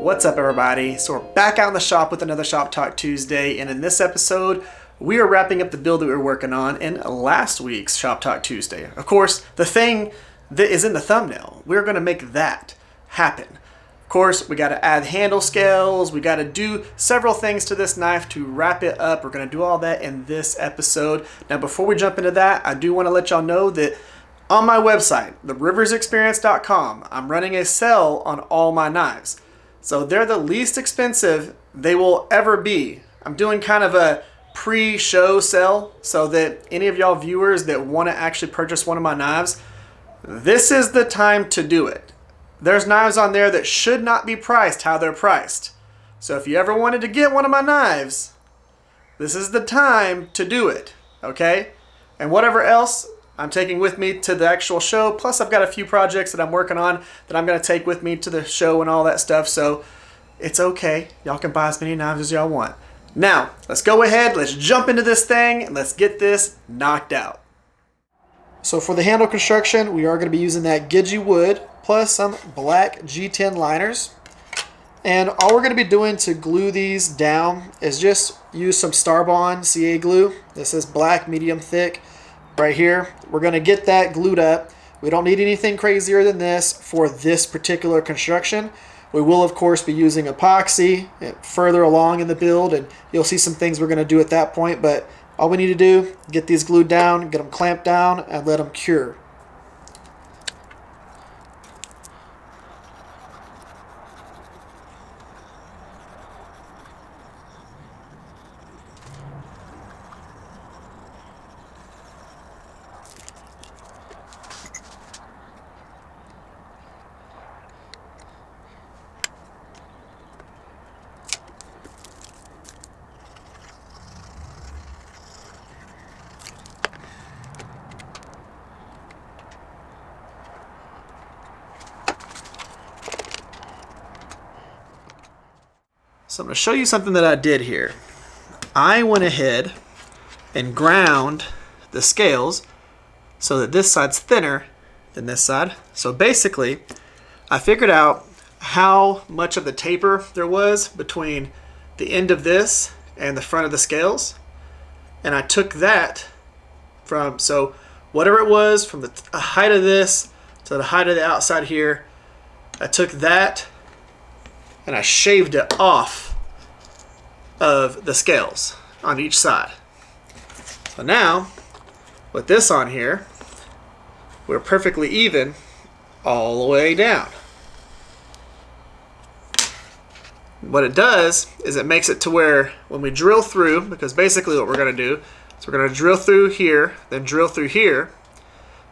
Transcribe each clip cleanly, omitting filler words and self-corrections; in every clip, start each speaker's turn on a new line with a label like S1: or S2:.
S1: What's up, everybody? So we're back out in the shop with another Shop Talk Tuesday, and in this episode we are wrapping up the build that we were working on in last week's Shop Talk Tuesday. Of course, the thing that is in the thumbnail, we're going to make that happen. Of course, we got to add handle scales, we got to do several things to this knife to wrap it up. We're going to do all that in this episode. Now, before we jump into that, I do want to let y'all know that on my website, theriversexperience.com, I'm running a sale on all my knives. So they're the least expensive they will ever be. I'm doing kind of a pre-show sale so that any of y'all viewers that want to actually purchase one of my knives, this is the time to do it. There's knives on there that should not be priced how they're priced. So if you ever wanted to get one of my knives, this is the time to do it, okay? And whatever else I'm taking with me to the actual show. Plus, I've got a few projects that I'm working on that I'm going to take with me to the show and all that stuff. So it's okay. Y'all can buy as many knives as y'all want. Now, let's go ahead. Let's jump into this thing and let's get this knocked out. So for the handle construction, we are going to be using that Gidgee wood plus some black G10 liners. And all we're going to be doing to glue these down is just use some Starbond CA glue. This is black, medium thick. Right here, we're going to get that glued up. We don't need anything crazier than this for this particular construction. We will, of course, be using epoxy further along in the build, and you'll see some things we're going to do at that point. But all we need to do, get these glued down, get them clamped down, and let them cure. So I'm going to show you something that I did here. I went ahead and ground the scales so that this side's thinner than this side. So basically, I figured out how much of the taper there was between the end of this and the front of the scales. And I took that from, so whatever it was from the height of this to the height of the outside here, I took that and I shaved it off of the scales on each side. So now, with this on here, we're perfectly even all the way down. What it does is it makes it to where when we drill through, because basically what we're going to do is we're going to drill through here, then drill through here,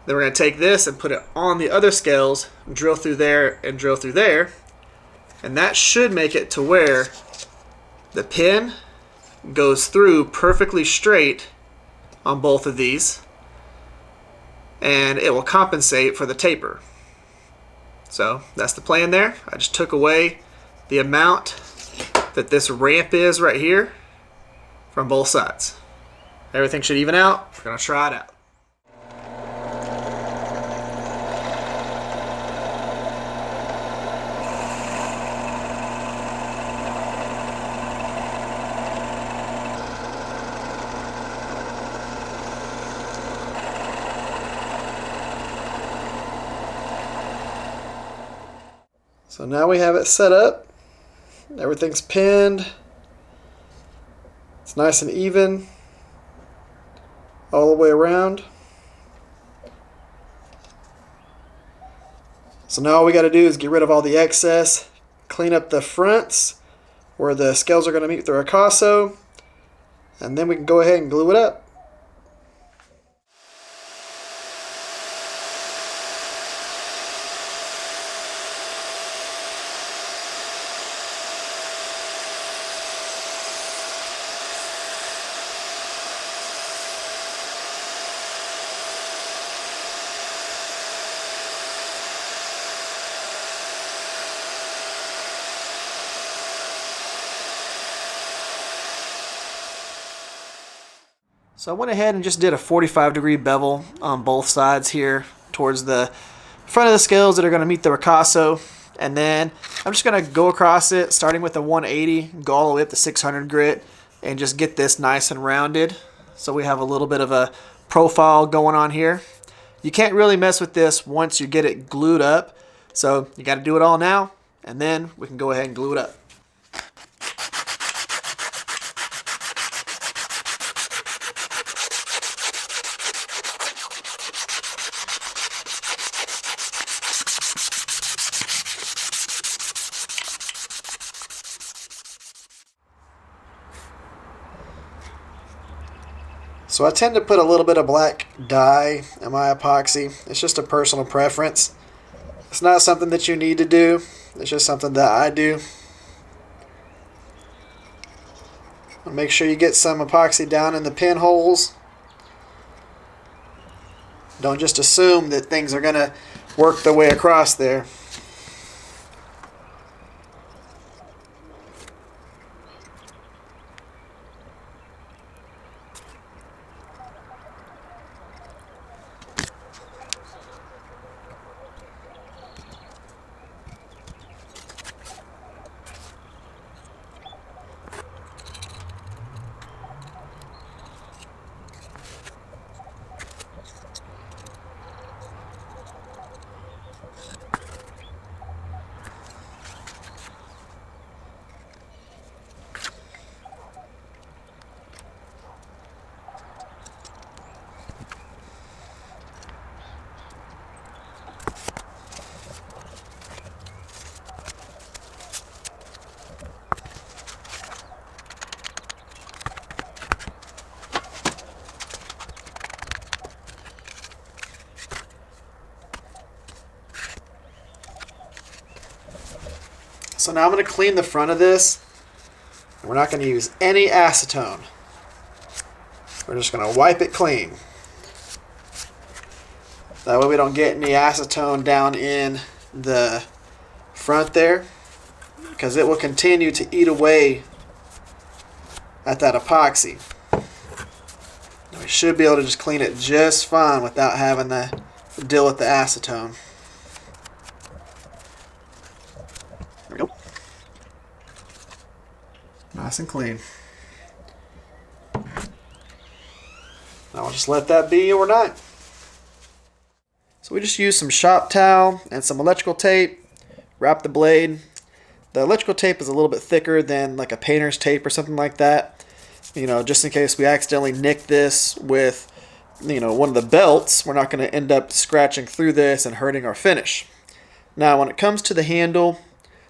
S1: then we're going to take this and put it on the other scales, drill through there and drill through there. And that should make it to where the pin goes through perfectly straight on both of these, and it will compensate for the taper. So that's the plan there. I just took away the amount that this ramp is right here from both sides. Everything should even out. We're going to try it out. So now we have it set up. Everything's pinned. It's nice and even all the way around. So now all we got to do is get rid of all the excess, clean up the fronts where the scales are going to meet the ricasso, and then we can go ahead and glue it up. So I went ahead and just did a 45-degree bevel on both sides here towards the front of the scales that are going to meet the ricasso. And then I'm just going to go across it, starting with a 180, go all the way up to 600 grit, and just get this nice and rounded. So we have a little bit of a profile going on here. You can't really mess with this once you get it glued up. So you got to do it all now, and then we can go ahead and glue it up. So I tend to put a little bit of black dye in my epoxy. It's just a personal preference. It's not something that you need to do. It's just something that I do. Make sure you get some epoxy down in the pinholes. Don't just assume that things are going to work their way across there. So now I'm going to clean the front of this. We're not going to use any acetone. We're just going to wipe it clean. That way we don't get any acetone down in the front there, because it will continue to eat away at that epoxy. We should be able to just clean it just fine without having to deal with the acetone. There we go. Nice and clean. Now I'll just let that be overnight. So we just used some shop towel and some electrical tape, wrap the blade. The electrical tape is a little bit thicker than like a painter's tape or something like that. You know, just in case we accidentally nick this with, you know, one of the belts, we're not going to end up scratching through this and hurting our finish. Now when it comes to the handle,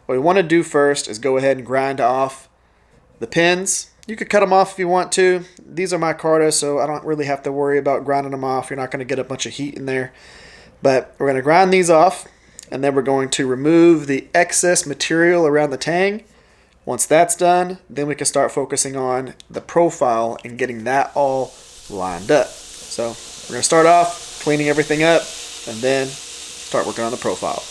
S1: what we want to do first is go ahead and grind off the pins. You could cut them off if you want to. These are micarta, so I don't really have to worry about grinding them off. You're not going to get a bunch of heat in there. But we're going to grind these off, and then we're going to remove the excess material around the tang. Once that's done, then we can start focusing on the profile and getting that all lined up. So we're going to start off cleaning everything up, and then start working on the profile.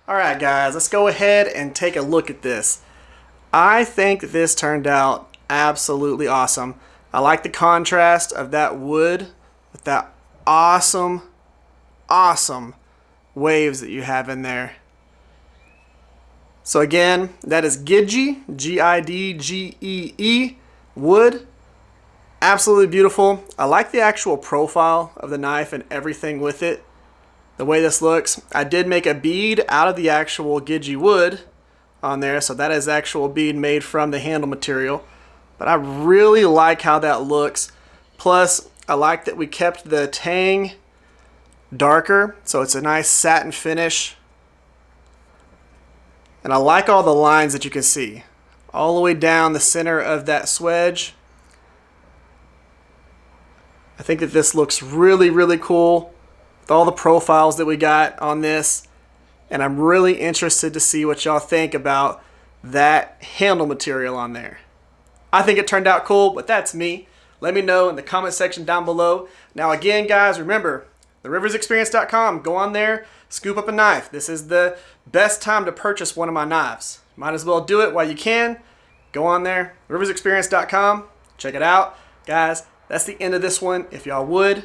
S1: Alright guys, let's go ahead and take a look at this. I think this turned out absolutely awesome. I like the contrast of that wood with that awesome waves that you have in there. So again, that is Gidgee, G-I-D-G-E-E, wood. Absolutely beautiful. I like the actual profile of the knife and everything with it. The way this looks. I did make a bead out of the actual Gidgee wood on there, so that is actual bead made from the handle material. But I really like how that looks. Plus, I like that we kept the Tang darker, so it's a nice satin finish. And I like all the lines that you can see all the way down the center of that swedge. I think that this looks really cool with all the profiles that we got on this, and I'm really interested to see what y'all think about that handle material on there. I think it turned out cool, but that's me. Let me know in the comment section down below. Now again guys, remember, theriversexperience.com, go on there, scoop up a knife. This is the best time to purchase one of my knives. Might as well do it while you can. Go on there, riversexperience.com, check it out. Guys, that's the end of this one. If y'all would,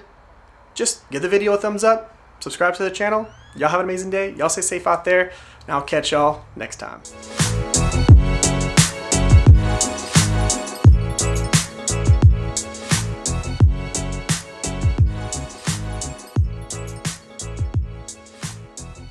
S1: just give the video a thumbs up, subscribe to the channel. Y'all have an amazing day. Y'all stay safe out there, and I'll catch y'all next time.